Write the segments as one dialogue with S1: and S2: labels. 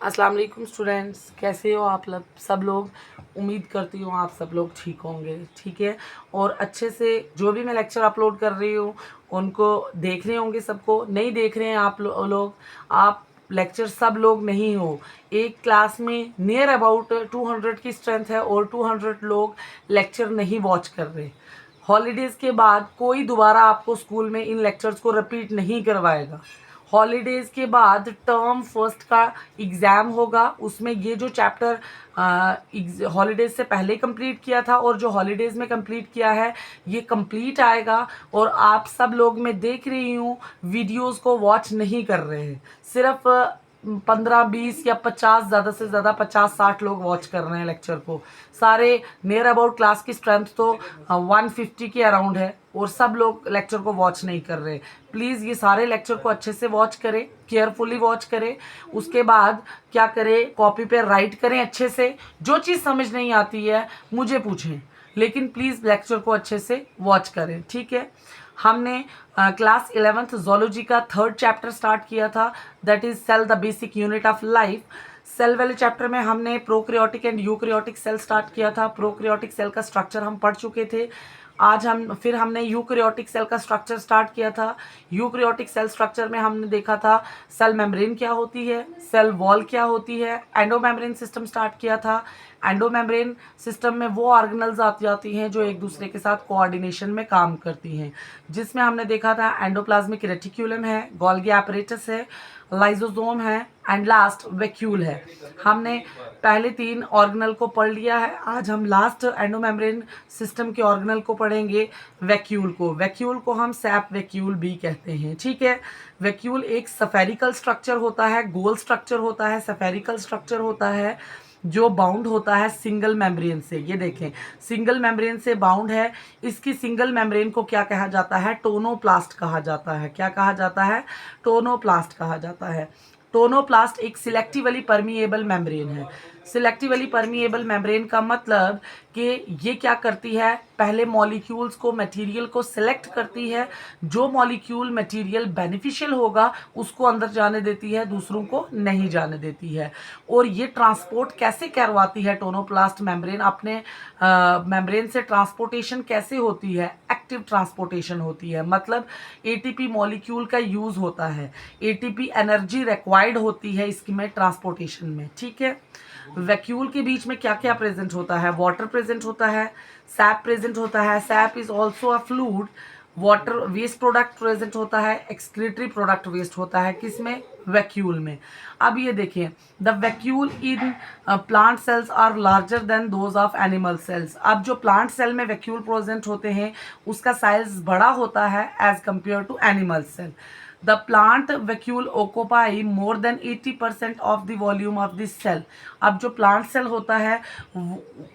S1: अस्सलाम वालेकुम स्टूडेंट्स, कैसे हो आप सब लोग। उम्मीद करती हूँ आप सब लोग ठीक होंगे, ठीक है। और अच्छे से जो भी मैं लेक्चर अपलोड कर रही हूँ उनको देख रहे होंगे। सबको नहीं देख रहे हैं आप लोग, आप लेक्चर सब लोग नहीं हो। एक क्लास में नियर अबाउट 200 की स्ट्रेंथ है और 200 लोग लेक्चर नहीं वॉच कर रहे। हॉलीडेज़ के बाद कोई दोबारा आपको स्कूल में इन लेक्चर्स को रिपीट नहीं करवाएगा। हॉलीडेज़ के बाद टर्म फर्स्ट का एग्ज़ाम होगा, उसमें ये जो चैप्टर हॉलीडेज़ से पहले कंप्लीट किया था और जो हॉलीडेज़ में कंप्लीट किया है ये कंप्लीट आएगा। और आप सब लोग, मैं देख रही हूँ, वीडियोस को वॉच नहीं कर रहे हैं। सिर्फ 15-20 या 50, ज़्यादा से ज़्यादा 50-60 लोग वॉच कर रहे हैं लेक्चर को। सारे नियर अबाउट क्लास की स्ट्रेंथ तो 150 के अराउंड है और सब लोग लेक्चर को वॉच नहीं कर रहे। प्लीज़ ये सारे लेक्चर को अच्छे से वॉच करें, केयरफुली वॉच करें। उसके बाद क्या करें, कॉपी पे राइट करें अच्छे से। जो चीज़ समझ नहीं आती है मुझे पूछें, लेकिन प्लीज़ लेक्चर को अच्छे से वॉच करें, ठीक है। हमने क्लास 11th जोलॉजी का 3rd चैप्टर स्टार्ट किया था, that is cell the basic unit of life. Cell वाले चैप्टर में हमने prokaryotic and eukaryotic cell start किया था। प्रोक्रियोटिक सेल का स्ट्रक्चर हम पढ़ चुके थे। आज हमने यूक्रियोटिक सेल का स्ट्रक्चर स्टार्ट किया था। यूक्रियोटिक सेल स्ट्रक्चर में हमने देखा था सेल मेम्ब्रेन क्या होती है, सेल वॉल क्या होती है, एंडोमेम्ब्रेन सिस्टम स्टार्ट किया था। एंडोमेम्ब्रेन सिस्टम में वो ऑर्गेनल्स आती जाती हैं जो एक दूसरे के साथ कोऑर्डिनेशन में काम करती हैं, जिसमें हमने देखा था एंडोप्लाज्मिक रेटिक्यूलम है, गोल्गी एपरेटस है, लाइजोसोम है एंड लास्ट वैक्यूल है। हमने पहले 3 ऑर्गेनल को पढ़ लिया है। आज हम लास्ट एंडोमेम्ब्रेन सिस्टम के ऑर्गेनल को पढ़ेंगे, वैक्यूल को। वैक्यूल को हम सैप वैक्यूल भी कहते हैं, ठीक है। वैक्यूल एक सफेरिकल स्ट्रक्चर होता है, गोल स्ट्रक्चर होता है, सफेरिकल स्ट्रक्चर होता है जो बाउंड होता है सिंगल मेम्ब्रेन से। ये देखें, सिंगल मेम्ब्रेन से बाउंड है। इसकी सिंगल मेम्ब्रेन को क्या कहा जाता है, टोनोप्लास्ट कहा जाता है। क्या कहा जाता है, टोनोप्लास्ट कहा जाता है। टोनोप्लास्ट एक सिलेक्टिवली परमिएबल मेम्ब्रेन है। सिलेक्टिवली परमिएबल मेम्ब्रेन का मतलब कि ये क्या करती है, पहले मॉलिक्यूल्स को, मटेरियल को सिलेक्ट करती है। जो मॉलिक्यूल मटेरियल बेनिफिशियल होगा उसको अंदर जाने देती है, दूसरों को नहीं जाने देती है। और ये ट्रांसपोर्ट कैसे करवाती है, टोनोप्लास्ट मेम्ब्रेन अपने मेम्ब्रेन से ट्रांसपोर्टेशन कैसे होती है, एक्टिव ट्रांसपोर्टेशन होती है। मतलब एटीपी मॉलिक्यूल का यूज होता है, एटीपी एनर्जी रिक्वायर्ड होती है इसमें ट्रांसपोर्टेशन में, ठीक है। वैक्यूल के बीच में क्या क्या प्रेजेंट होता है, वाटर प्रेजेंट होता है, सैप प्रेजेंट होता है। Sap is also a fluid. Water waste product present होता है, एक्सक्रीटरी प्रोडक्ट वेस्ट होता है, किसमें, वैक्यूल में। अब ये देखिए, the vacuole in plant cells are larger than those of animal cells. अब जो प्लांट सेल में वैक्यूल प्रेजेंट होते हैं उसका साइज बड़ा होता है as compare to animal cell. The plant vacuole occupy more than 80% of the volume of the cell। अब जो प्लांट सेल होता है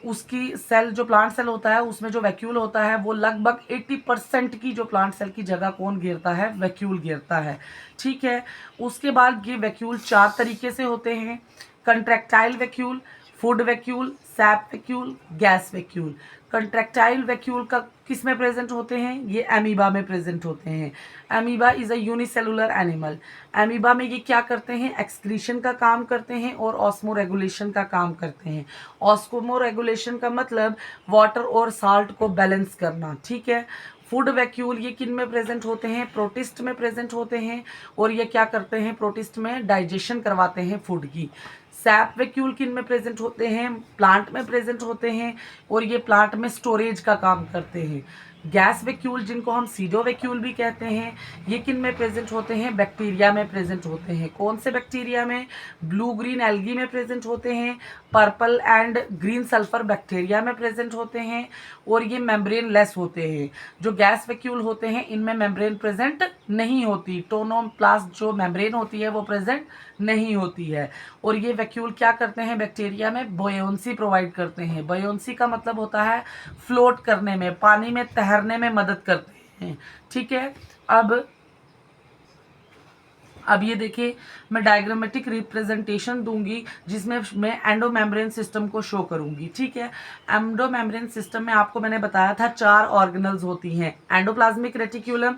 S1: उसकी सेल, जो प्लांट सेल होता है उसमें जो वैक्यूल होता है वो लगभग 80% की जो प्लांट सेल की जगह कौन घेरता है, वैक्यूल घेरता है, ठीक है। उसके बाद ये वैक्यूल 4 तरीके से होते हैं, contractile vacuole, food vacuole, SAP vacuole, gas vacuole. Contractile vacuole का किस में प्रेजेंट होते हैं, ये एमीबा में प्रेजेंट होते हैं। Amoeba is a unicellular animal. Amoeba में ये क्या करते हैं, एक्सक्रीशन का काम करते हैं और ऑस्मो रेगुलेशन का काम करते हैं। ऑस्मो रेगुलेशन का मतलब वाटर और साल्ट को बैलेंस करना, ठीक है। फूड वैक्यूल ये किन में प्रेजेंट होते हैं, प्रोटिस्ट में प्रेजेंट होते हैं और ये क्या करते हैं, प्रोटिस्ट में डाइजेशन करवाते हैं फूड की। सैप वैक्यूल किन में प्रेजेंट होते हैं, प्लांट में प्रेजेंट होते हैं और ये प्लांट में स्टोरेज का काम करते हैं। गैस वैक्यूल जिनको हम सीडो वैक्यूल भी कहते हैं, ये किन में प्रेजेंट होते हैं, बैक्टीरिया में प्रेजेंट होते हैं। कौन से बैक्टीरिया में, ब्लू ग्रीन एल्गी में प्रेजेंट होते हैं, purple and green sulphur bacteria में प्रेजेंट होते हैं और ये मेम्ब्रेन लेस होते हैं। जो गैस वैक्यूल होते हैं इनमें मेम्ब्रेन प्रेजेंट नहीं होती, टोनोप्लास्ट जो मेम्ब्रेन होती है वो प्रेजेंट नहीं होती है। और ये वैक्यूल क्या करते हैं, बैक्टीरिया में बोयोंसी प्रोवाइड करते हैं। बोयोंसी का मतलब होता है फ्लोट करने में, पानी में तैरने में मदद करते हैं, ठीक है। अब ये देखिए, मैं डायग्रामेटिक रिप्रेजेंटेशन दूंगी जिसमें मैं एंडोमेम्ब्रेन सिस्टम को शो करूंगी, ठीक है। एंडोमेम्ब्रेन सिस्टम में आपको मैंने बताया था 4 ऑर्गेनल्स होती हैं, endoplasmic reticulum,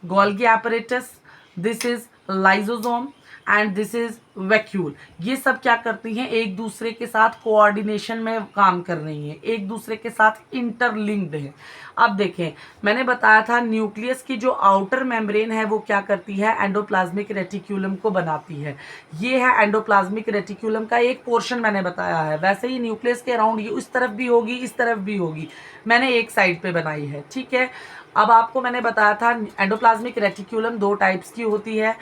S1: Golgi apparatus, this is lysosome, and this is vacuole. ये सब क्या करती हैं, एक दूसरे के साथ कोऑर्डिनेशन में काम कर रही हैं, एक दूसरे के साथ इंटरलिंक्ड है। अब देखें, मैंने बताया था न्यूक्लियस की जो आउटर मेम्ब्रेन है वो क्या करती है, एंडोप्लाज्मिक रेटिक्यूलम को बनाती है। ये है एंडोप्लाज्मिक रेटिक्यूलम का एक पोर्शन मैंने बताया है। वैसे ही न्यूक्लियस के अराउंड ये उस तरफ भी होगी, इस तरफ भी होगी, मैंने एक साइड पे बनाई है, ठीक है। अब आपको मैंने बताया था एंडोप्लाज्मिक रेटिक्यूलम दो टाइप्स की होती है,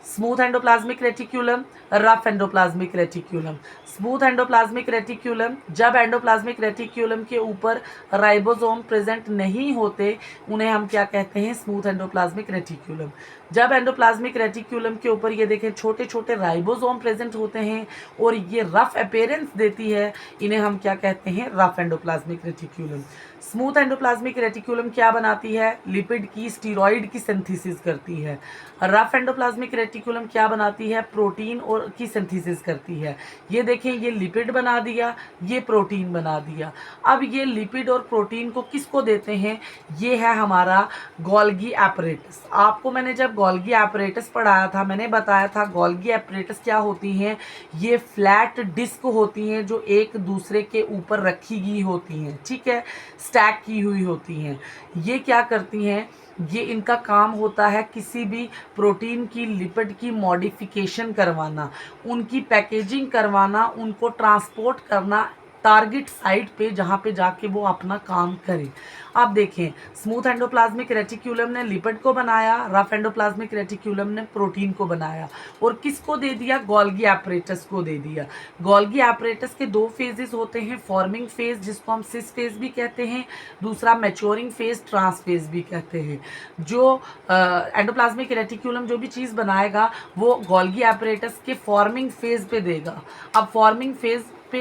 S1: smooth endoplasmic reticulum, rough endoplasmic reticulum. Smooth endoplasmic reticulum, जब एंडोप्लाज्मिक रेटिक्यूलम के ऊपर राइबोसोम प्रेजेंट नहीं होते उन्हें हम क्या कहते हैं, स्मूथ एंडोप्लाज्मिक रेटिक्यूलम। जब एंडोप्लाज्मिक रेटिक्यूलम के ऊपर ये देखें छोटे छोटे राइबोसोम प्रेजेंट होते हैं और ये रफ अपीयरेंस देती है, इन्हें हम क्या कहते हैं, rough endoplasmic reticulum. Smooth endoplasmic reticulum क्या बनाती है, लिपिड की, स्टीरॉइड की सिंथेसिस करती है। रफ एंडोप्लाज्मिक रेटिक्यूलम क्या बनाती है, प्रोटीन और की सिंथेसिस करती है। ये देखें, ये लिपिड बना दिया, ये प्रोटीन बना दिया। अब ये लिपिड और प्रोटीन को किसको देते हैं, ये है हमारा गोल्गी एपरेटस। आपको मैंने जब गोल्गी एपरेटस पढ़ाया था, मैंने बताया था गोल्गी एपरेटस क्या होती हैं, ये फ्लैट डिस्क होती हैं जो एक दूसरे के ऊपर रखी गई होती हैं, ठीक है, स्टैक की हुई होती हैं। ये क्या करती हैं, ये इनका काम होता है किसी भी प्रोटीन की, लिपिड की मॉडिफिकेशन करवाना, उनकी पैकेजिंग करवाना, उनको ट्रांसपोर्ट करना टारगेट साइट पे, जहाँ पे जाके वो अपना काम करें। अब देखें, स्मूथ एंडोप्लाज्मिक रेटिक्यूलम ने लिपिड को बनाया, रफ एंडोप्लाज्मिक रेटिक्यूलम ने प्रोटीन को बनाया और किसको दे दिया, गोल्गी एपरेटस को दे दिया। गोल्गी एपरेटस के दो फेजेस होते हैं, फॉर्मिंग फेज जिसको हम सिस फेज भी कहते हैं, दूसरा मैच्योरिंग फेज, ट्रांस फेज भी कहते हैं। जो एंडोप्लाज्मिक रेटिक्यूलम जो भी चीज़ बनाएगा वो गोल्गी एपरेटस के फॉर्मिंग फेज पे देगा। अब फॉर्मिंग फेज पे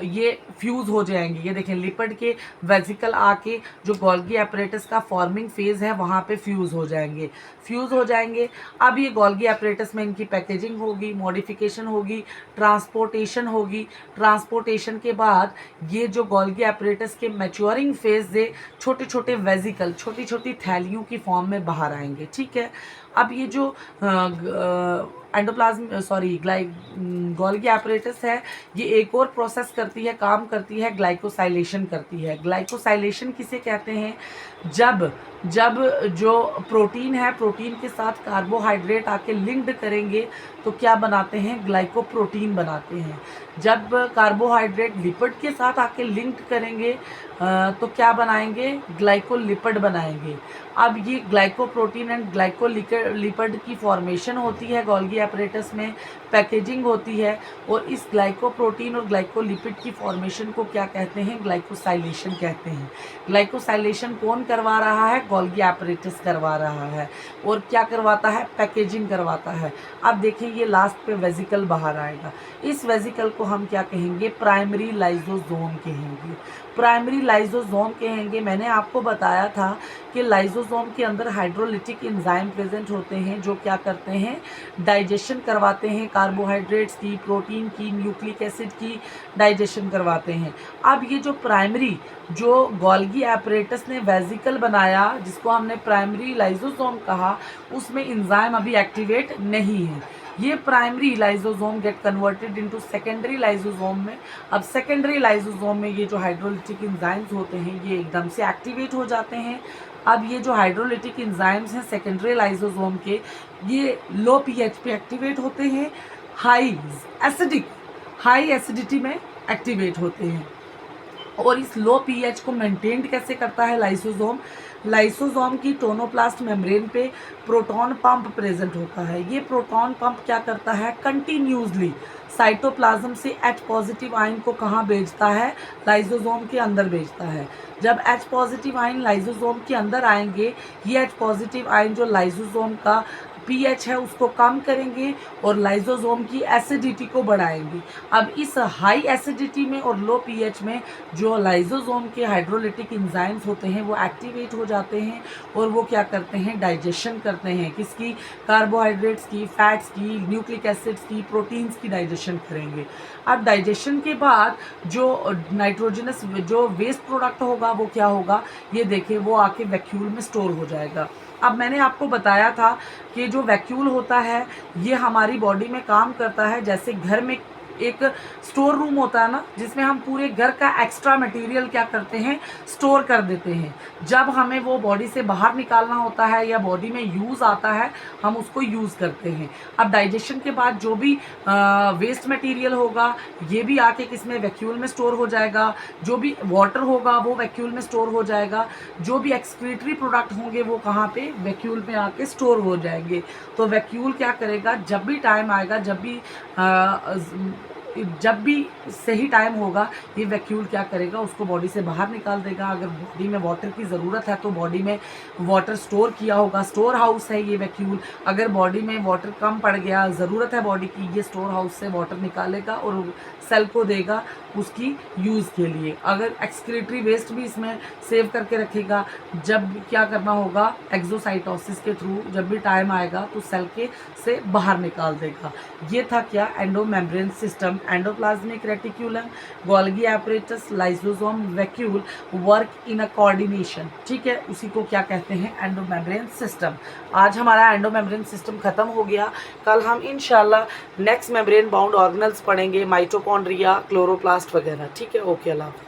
S1: ये फ्यूज़ हो जाएंगे, ये देखें लिपिड के वेसिकल आके जो गोल्गी एपरेटस का फॉर्मिंग फेज है वहाँ पे फ्यूज़ हो जाएंगे, फ्यूज़ हो जाएंगे। अब ये गोल्गी एपरेटस में इनकी पैकेजिंग होगी, मॉडिफिकेशन होगी, ट्रांसपोर्टेशन होगी। ट्रांसपोर्टेशन के बाद ये जो गोल्गी एपरेटस के मैच्योरिंग फेज से छोटे छोटे वेसिकल, छोटी छोटी थैलियों की फॉर्म में बाहर आएंगे, ठीक है। अब ये जो एंडोप्लाज्म गोल्गी एपरेटस है, ये एक और प्रोसेस करती है, काम करती है, ग्लाइकोसाइलेशन करती है। ग्लाइकोसाइलेशन किसे कहते हैं, जब जो प्रोटीन है, प्रोटीन के साथ कार्बोहाइड्रेट आके लिंक्ड करेंगे तो क्या बनाते हैं, ग्लाइकोप्रोटीन बनाते हैं। जब कार्बोहाइड्रेट लिपिड के साथ आके लिंक्ड करेंगे तो क्या बनाएंगे, ग्लाइकोलिपिड बनाएंगे। अब ये ग्लाइकोप्रोटीन एंड ग्लाइकोलिपिड की फॉर्मेशन होती है गोल्गी एपरेटस में, पैकेजिंग होती है और इस ग्लाइकोप्रोटीन और ग्लाइकोलिपिड की फॉर्मेशन को क्या कहते हैं, ग्लाइकोसाइलेशन कहते हैं। ग्लाइकोसाइलेशन कौन करवा रहा है, गोल्गी एपरेटस करवा रहा है। और क्या करवाता है, पैकेजिंग करवाता है। अब देखिए ये लास्ट पे वेसिकल बाहर आएगा, इस वेसिकल को हम क्या कहेंगे, प्राइमरी लाइसोसोम कहेंगे। प्राइमरी लाइसोसोम कहेंगे। मैंने आपको बताया था कि लाइसोसोम के अंदर हाइड्रोलिटिक एंजाइम प्रेजेंट होते हैं जो क्या करते हैं, डाइजेशन करवाते हैं, कार्बोहाइड्रेट्स की, प्रोटीन की, न्यूक्लिक एसिड की डाइजेशन करवाते हैं। अब ये जो प्राइमरी जो गोल्गी एपरेटस ने वेसिकल बनाया जिसको हमने प्राइमरी लाइसोसोम कहा, उसमें एंजाइम अभी एक्टिवेट नहीं है। ये primary lysosome get converted into secondary lysosome में। अब सेकेंडरी लाइसोसोम में ये जो हाइड्रोलिटिक एंजाइम्स होते हैं ये एकदम से एक्टिवेट हो जाते हैं। अब ये जो हाइड्रोलिटिक एंजाइम्स हैं सेकेंडरी लाइसोसोम के, ये लो पीएच पे एक्टिवेट होते हैं, हाई एसिडिटी में एक्टिवेट होते हैं। और इस लो पीएच को मेंटेन कैसे करता है लाइसोसोम, लाइसोसोम की टोनोप्लास्ट मेम्ब्रेन पे प्रोटॉन पंप प्रेजेंट होता है। ये प्रोटॉन पंप क्या करता है, कंटिन्यूसली साइटोप्लाज्म से H पॉजिटिव आयन को कहाँ भेजता है, लाइसोसोम के अंदर भेजता है। जब H पॉजिटिव आयन लाइसोसोम के अंदर आएंगे, ये H पॉजिटिव आयन जो लाइसोसोम का पीएच है उसको कम करेंगे और लाइसोसोम की एसिडिटी को बढ़ाएंगे। अब इस हाई एसिडिटी में और लो पीएच में जो लाइसोसोम के हाइड्रोलिटिक एंजाइम्स होते हैं वो एक्टिवेट हो जाते हैं और वो क्या करते हैं, डाइजेशन करते हैं, किसकी, कार्बोहाइड्रेट्स की, फैट्स की, न्यूक्लिक एसिड्स की, प्रोटीन्स की डाइजेशन करेंगे। अब डाइजेशन के बाद जो नाइट्रोजनस जो वेस्ट प्रोडक्ट होगा वो क्या होगा, ये देखिए वो आके वैक्यूल में स्टोर हो जाएगा। अब मैंने आपको बताया था कि जो वैक्यूल होता है ये हमारी बॉडी में काम करता है जैसे घर में एक स्टोर रूम होता है ना, जिसमें हम पूरे घर का एक्स्ट्रा मटेरियल क्या करते हैं, स्टोर कर देते हैं। जब हमें वो बॉडी से बाहर निकालना होता है या बॉडी में यूज़ आता है, हम उसको यूज़ करते हैं। अब डाइजेशन के बाद जो भी वेस्ट मटेरियल होगा ये भी आके किसमें, वैक्यूल में स्टोर हो जाएगा। जो भी वाटर होगा वो वैक्यूल में स्टोर हो जाएगा। जो भी एक्सक्रीटरी प्रोडक्ट होंगे वो कहाँ पे, वैक्यूल में आके स्टोर हो जाएंगे। तो वैक्यूल क्या करेगा, जब भी टाइम आएगा, जब भी सही टाइम होगा, ये वैक्यूल क्या करेगा, उसको बॉडी से बाहर निकाल देगा। अगर बॉडी में वाटर की ज़रूरत है तो बॉडी में वाटर स्टोर किया होगा, स्टोर हाउस है ये वैक्यूल। अगर बॉडी में वाटर कम पड़ गया, ज़रूरत है बॉडी की, ये स्टोर हाउस से वाटर निकालेगा और सेल को देगा उसकी यूज़ के लिए। अगर एक्सक्रीटरी वेस्ट भी इसमें सेव करके रखेगा। जब क्या करना होगा, एक्सोसाइटोसिस के थ्रू जब भी टाइम आएगा तो सेल के से बाहर निकाल देगा। ये था क्या, endomembrane system, endoplasmic reticulum, Golgi apparatus, lysosome, vacuole work in a coordination. ठीक है, उसी को क्या कहते हैं, एंडोमेम्ब्रेन सिस्टम। आज हमारा एंडोमेम्ब्रेन सिस्टम खत्म हो गया। कल हम इंशाल्लाह नेक्स्ट मेम्ब्रेन बाउंड ऑर्गेनल्स पढ़ेंगे, माइटोकॉन्ड्रिया, क्लोरोप्लास्ट वगैरह। ठीक है, ओके, अल्लाह।